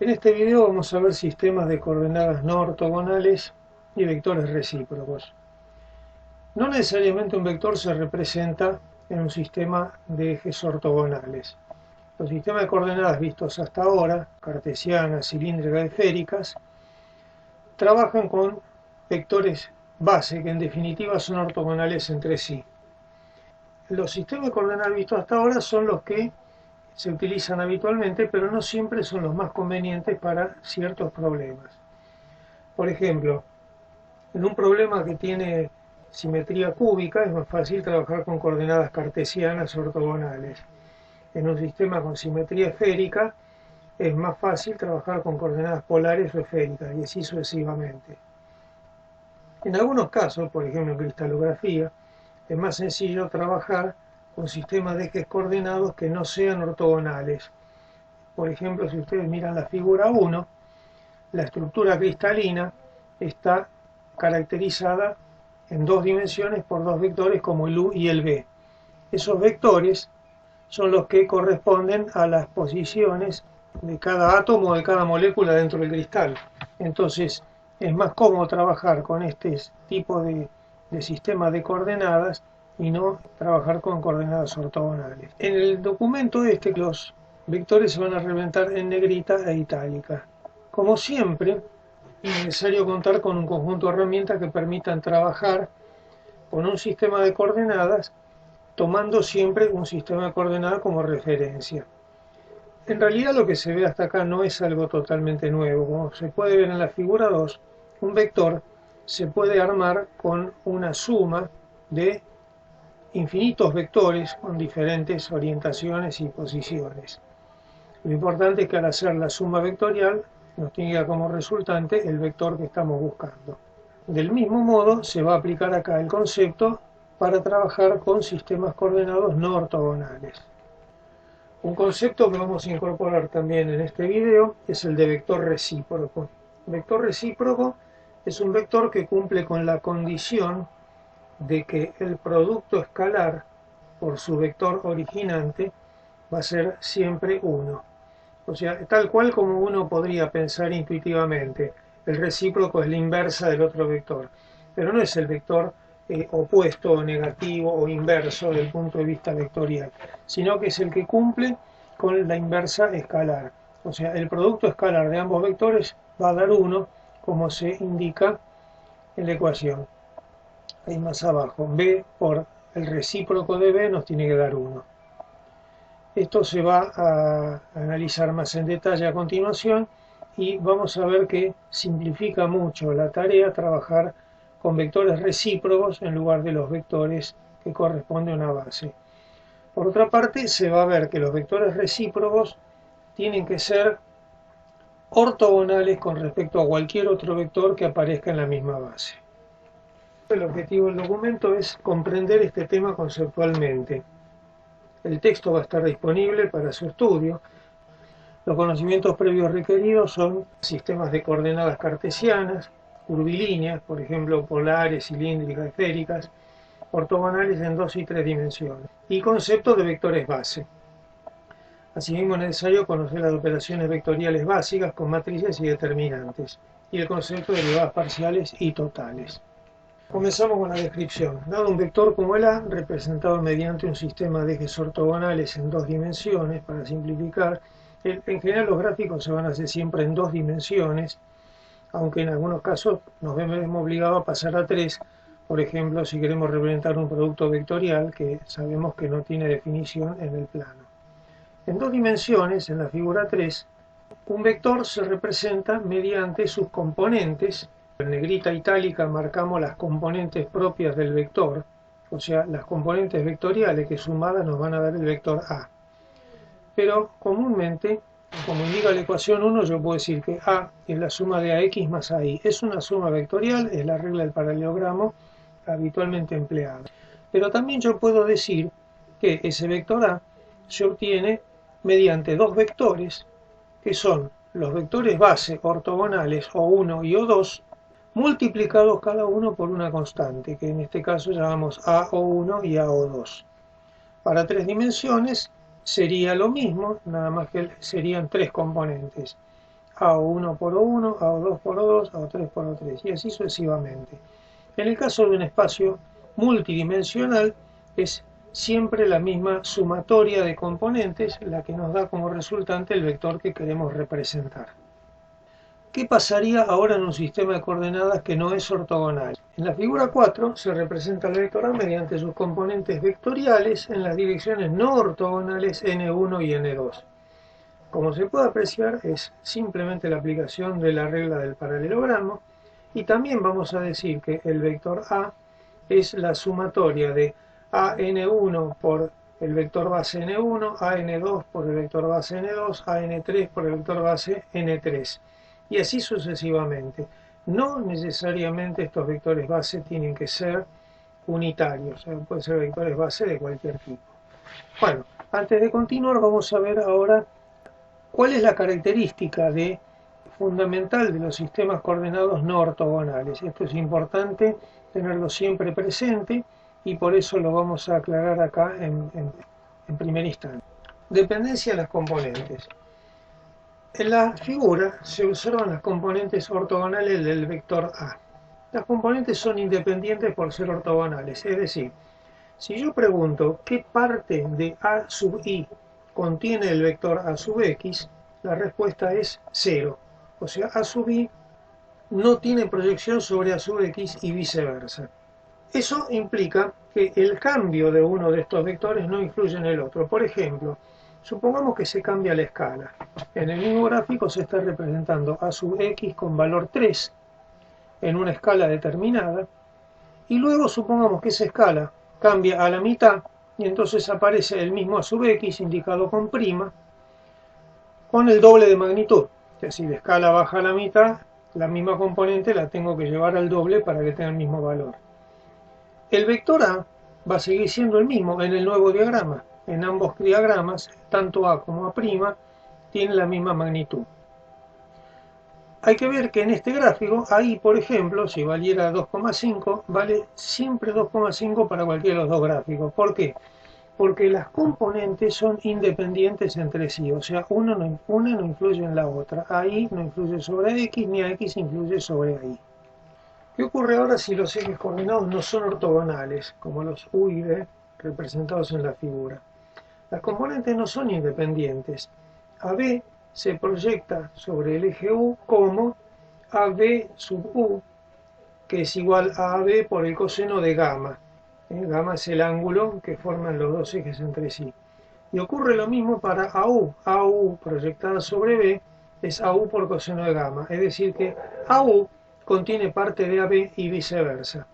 En este video vamos a ver sistemas de coordenadas no ortogonales y vectores recíprocos. No necesariamente un vector se representa en un sistema de ejes ortogonales. Los sistemas de coordenadas vistos hasta ahora, cartesianas, cilíndricas y esféricas, trabajan con vectores base que en definitiva son ortogonales entre sí. Los sistemas de coordenadas vistos hasta ahora son los que se utilizan habitualmente, pero no siempre son los más convenientes para ciertos problemas. Por ejemplo, en un problema que tiene simetría cúbica es más fácil trabajar con coordenadas cartesianas ortogonales. En un sistema con simetría esférica es más fácil trabajar con coordenadas polares o esféricas, y así sucesivamente. En algunos casos, por ejemplo en cristalografía, es más sencillo trabajar con sistemas de ejes coordenados que no sean ortogonales. Por ejemplo, si ustedes miran la figura 1, la estructura cristalina está caracterizada en dos dimensiones por dos vectores como el u y el v. Esos vectores son los que corresponden a las posiciones de cada átomo, de cada molécula dentro del cristal. Entonces es más cómodo trabajar con este tipo de sistema de coordenadas y no trabajar con coordenadas ortogonales. En el documento los vectores se van a representar en negrita e itálica. Como siempre, es necesario contar con un conjunto de herramientas que permitan trabajar con un sistema de coordenadas tomando siempre un sistema de coordenadas como referencia. En realidad lo que se ve hasta acá no es algo totalmente nuevo. Como se puede ver en la figura 2, un vector se puede armar con una suma de infinitos vectores con diferentes orientaciones y posiciones. Lo importante es que al hacer la suma vectorial nos tenga como resultante el vector que estamos buscando. Del mismo modo se va a aplicar acá el concepto para trabajar con sistemas coordenados no ortogonales. Un concepto que vamos a incorporar también en este video es el de vector recíproco. Vector recíproco es un vector que cumple con la condición de que el producto escalar por su vector originante va a ser siempre 1. O sea, tal cual como uno podría pensar intuitivamente, el recíproco es la inversa del otro vector, pero no es el vector opuesto o negativo o inverso desde el punto de vista vectorial, sino que es el que cumple con la inversa escalar. O sea, el producto escalar de ambos vectores va a dar 1, como se indica en la ecuación. Ahí más abajo, b por el recíproco de b nos tiene que dar 1. Esto se va a analizar más en detalle a continuación y vamos a ver que simplifica mucho la tarea trabajar con vectores recíprocos en lugar de los vectores que corresponden a una base. Por otra parte, se va a ver que los vectores recíprocos tienen que ser ortogonales con respecto a cualquier otro vector que aparezca en la misma base. El objetivo del documento es comprender este tema conceptualmente. El texto va a estar disponible para su estudio. Los conocimientos previos requeridos son sistemas de coordenadas cartesianas, curvilíneas, por ejemplo polares, cilíndricas, esféricas, ortogonales en 2 y 3 dimensiones, y conceptos de vectores base. Asimismo es necesario conocer las operaciones vectoriales básicas con matrices y determinantes, y el concepto de derivadas parciales y totales. Comenzamos con la descripción. Dado un vector como el A, representado mediante un sistema de ejes ortogonales en 2 dimensiones, para simplificar, en general los gráficos se van a hacer siempre en 2 dimensiones, aunque en algunos casos nos vemos obligados a pasar a 3, por ejemplo, si queremos representar un producto vectorial que sabemos que no tiene definición en el plano. En 2 dimensiones, en la figura 3, un vector se representa mediante sus componentes. En negrita itálica marcamos las componentes propias del vector, o sea, las componentes vectoriales que sumadas nos van a dar el vector A. Pero comúnmente, como indica la ecuación 1, yo puedo decir que A es la suma de AX más AI. Es una suma vectorial, es la regla del paralelogramo habitualmente empleada. Pero también yo puedo decir que ese vector A se obtiene mediante dos vectores, que son los vectores base ortogonales O1 y O2, multiplicados cada uno por una constante, que en este caso llamamos AO1 y AO2. Para 3 dimensiones sería lo mismo, nada más que serían 3 componentes. A1 por O1, A2 por O2, A3 por O3 y así sucesivamente. En el caso de un espacio multidimensional es siempre la misma sumatoria de componentes la que nos da como resultante el vector que queremos representar. ¿Qué pasaría ahora en un sistema de coordenadas que no es ortogonal? En la figura 4 se representa el vector A mediante sus componentes vectoriales en las direcciones no ortogonales n1 y n2. Como se puede apreciar, es simplemente la aplicación de la regla del paralelogramo, y también vamos a decir que el vector A es la sumatoria de AN1 por el vector base N1, AN2 por el vector base N2, AN3 por el vector base N3, y así sucesivamente. No necesariamente estos vectores base tienen que ser unitarios, pueden ser vectores base de cualquier tipo. Bueno, antes de continuar vamos a ver ahora cuál es la característica fundamental de los sistemas coordenados no ortogonales. Esto es importante tenerlo siempre presente y por eso lo vamos a aclarar acá en primer instante. Dependencia de las componentes. En la figura se observan las componentes ortogonales del vector A. Las componentes son independientes por ser ortogonales, es decir, si yo pregunto qué parte de A sub i contiene el vector A sub x, la respuesta es 0. O sea, A sub i no tiene proyección sobre A sub x y viceversa. Eso implica que el cambio de uno de estos vectores no influye en el otro. Por ejemplo, supongamos que se cambia la escala. En el mismo gráfico se está representando A sub x con valor 3 en una escala determinada, y luego supongamos que esa escala cambia a la mitad y entonces aparece el mismo A sub x indicado con prima con el doble de magnitud. Que si la escala baja a la mitad, la misma componente la tengo que llevar al doble para que tenga el mismo valor. El vector A va a seguir siendo el mismo en el nuevo diagrama. En ambos diagramas, tanto A como A' tienen la misma magnitud. Hay que ver que en este gráfico, ahí por ejemplo, si valiera 2,5, vale siempre 2,5 para cualquiera de los dos gráficos. ¿Por qué? Porque las componentes son independientes entre sí, o sea, una no influye en la otra. Ahí no influye sobre X, ni a X influye sobre ahí. ¿Qué ocurre ahora si los ejes coordenados no son ortogonales, como los U y V representados en la figura? Las componentes no son independientes. AB se proyecta sobre el eje U como AB sub U, que es igual a AB por el coseno de gamma. Gamma es el ángulo que forman los dos ejes entre sí. Y ocurre lo mismo para AU. AU proyectada sobre B es AU por coseno de gamma. Es decir que AU contiene parte de AB y viceversa.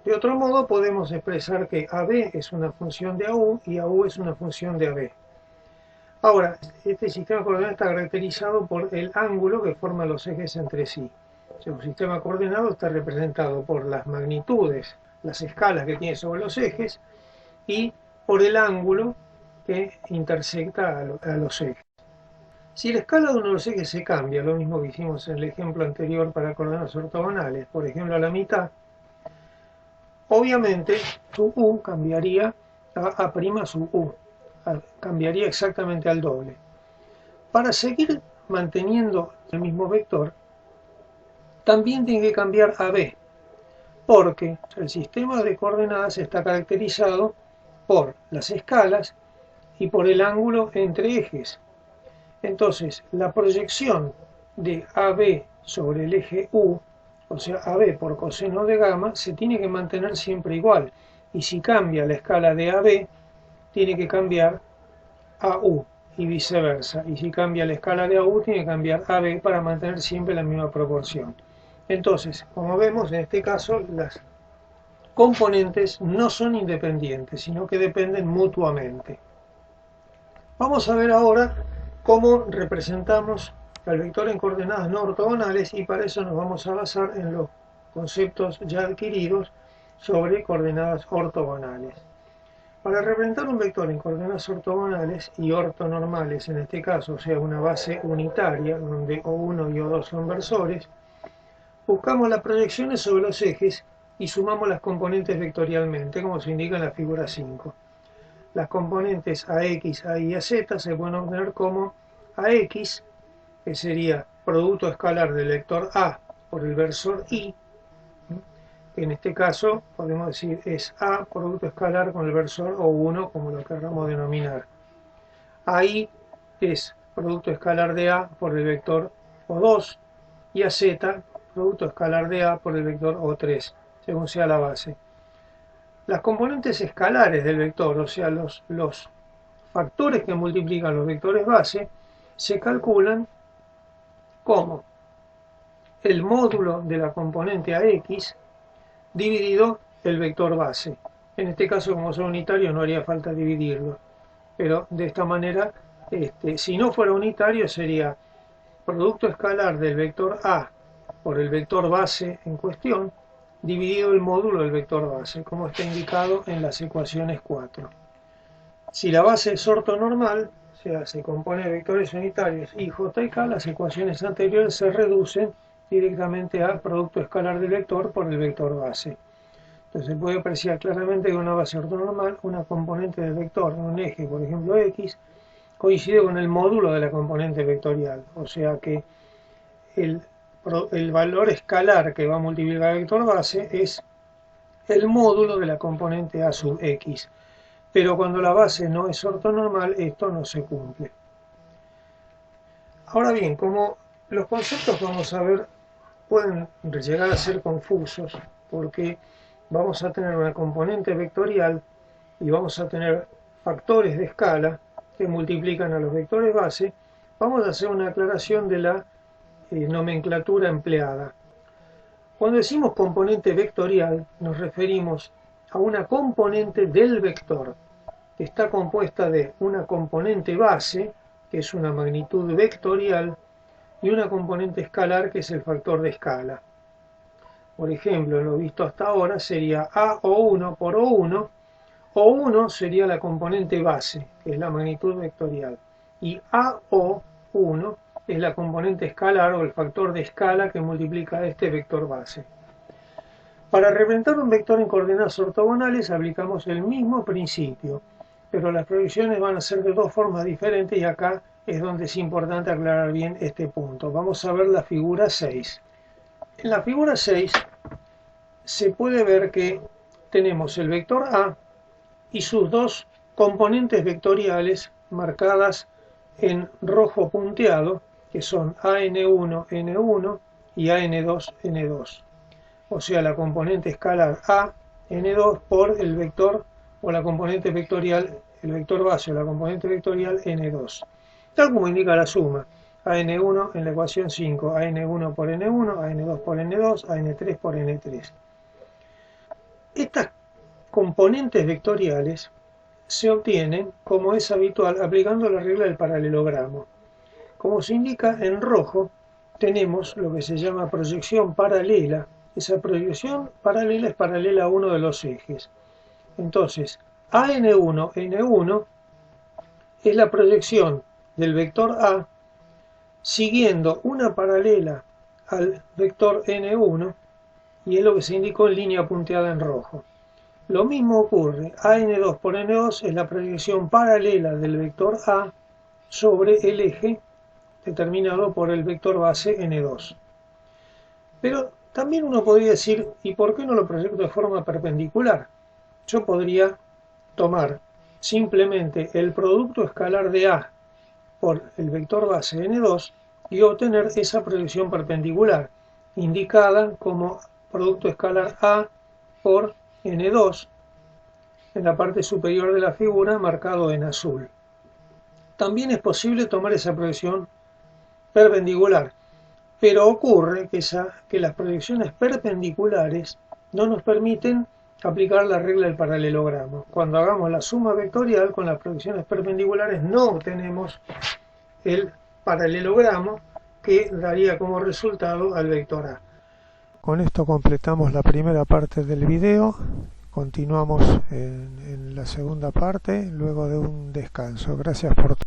De otro modo podemos expresar que AB es una función de AU y AU es una función de AB. Ahora, este sistema coordenado está caracterizado por el ángulo que forma los ejes entre sí. O sea, un sistema coordenado está representado por las magnitudes, las escalas que tiene sobre los ejes y por el ángulo que intersecta a los ejes. Si la escala de uno de los ejes se cambia, lo mismo que hicimos en el ejemplo anterior para coordenadas ortogonales, por ejemplo a la mitad, obviamente su U cambiaría a A' sub U, cambiaría exactamente al doble. Para seguir manteniendo el mismo vector, también tiene que cambiar a B, porque el sistema de coordenadas está caracterizado por las escalas y por el ángulo entre ejes. Entonces, la proyección de AB sobre el eje U, o sea, AB por coseno de gamma, se tiene que mantener siempre igual. Y si cambia la escala de AB, tiene que cambiar AU y viceversa. Y si cambia la escala de AU, tiene que cambiar AB para mantener siempre la misma proporción. Entonces, como vemos, en este caso, las componentes no son independientes, sino que dependen mutuamente. Vamos a ver ahora cómo representamos al vector en coordenadas no ortogonales, y para eso nos vamos a basar en los conceptos ya adquiridos sobre coordenadas ortogonales. Para representar un vector en coordenadas ortogonales y ortonormales, en este caso, o sea, una base unitaria, donde O1 y O2 son versores, buscamos las proyecciones sobre los ejes y sumamos las componentes vectorialmente, como se indica en la figura 5. Las componentes AX, AY y AZ se pueden obtener como AX que sería producto escalar del vector A por el versor I, que en este caso podemos decir es A producto escalar con el versor O1, como lo querramos denominar. AI es producto escalar de A por el vector O2 y AZ producto escalar de A por el vector O3, según sea la base. Las componentes escalares del vector, o sea, los factores que multiplican los vectores base, se calculan como el módulo de la componente AX dividido el vector base. En este caso, como son unitarios, no haría falta dividirlo, pero de esta manera, si no fuera unitario, sería producto escalar del vector A por el vector base en cuestión, dividido el módulo del vector base, como está indicado en las ecuaciones 4. Si la base es ortonormal, o sea, se compone de vectores unitarios y j y k, las ecuaciones anteriores se reducen directamente a producto escalar del vector por el vector base. Entonces se puede apreciar claramente que una base ortonormal, una componente del vector de un eje, por ejemplo x, coincide con el módulo de la componente vectorial, o sea que el valor escalar que va a multiplicar el vector base es el módulo de la componente a sub x. Pero cuando la base no es ortonormal, esto no se cumple. Ahora bien, como los conceptos, vamos a ver, pueden llegar a ser confusos, porque vamos a tener una componente vectorial y vamos a tener factores de escala que multiplican a los vectores base, vamos a hacer una aclaración de la nomenclatura empleada. Cuando decimos componente vectorial, nos referimos a una componente del vector, que está compuesta de una componente base, que es una magnitud vectorial, y una componente escalar, que es el factor de escala. Por ejemplo, lo visto hasta ahora sería A01 por O1. O1 sería la componente base, que es la magnitud vectorial, y AO1 es la componente escalar o el factor de escala que multiplica este vector base. Para representar un vector en coordenadas ortogonales aplicamos el mismo principio, pero las proyecciones van a ser de dos formas diferentes y acá es donde es importante aclarar bien este punto. Vamos a ver la figura 6. En la figura 6 se puede ver que tenemos el vector A y sus dos componentes vectoriales marcadas en rojo punteado, que son AN1, N1 y AN2, N2. O sea, la componente escalar A, N2 por el vector o la componente vectorial, el vector base o la componente vectorial N2. Tal como indica la suma, AN1 en la ecuación 5, AN1 por N1, AN2 por N2, AN3 por N3. Estas componentes vectoriales se obtienen, como es habitual, aplicando la regla del paralelogramo. Como se indica en rojo, tenemos lo que se llama proyección paralela. Esa proyección paralela es paralela a uno de los ejes. Entonces, AN1, N1 es la proyección del vector A siguiendo una paralela al vector N1 y es lo que se indicó en línea punteada en rojo. Lo mismo ocurre, AN2 por N2 es la proyección paralela del vector A sobre el eje determinado por el vector base N2. Pero también uno podría decir, ¿y por qué no lo proyecto de forma perpendicular? Yo podría tomar simplemente el producto escalar de A por el vector base N2 y obtener esa proyección perpendicular, indicada como producto escalar A por N2 en la parte superior de la figura, marcado en azul. También es posible tomar esa proyección perpendicular, pero ocurre que las proyecciones perpendiculares no nos permiten aplicar la regla del paralelogramo. Cuando hagamos la suma vectorial con las proyecciones perpendiculares no obtenemos el paralelogramo que daría como resultado al vector A. Con esto completamos la primera parte del video. Continuamos en la segunda parte luego de un descanso. Gracias por todo.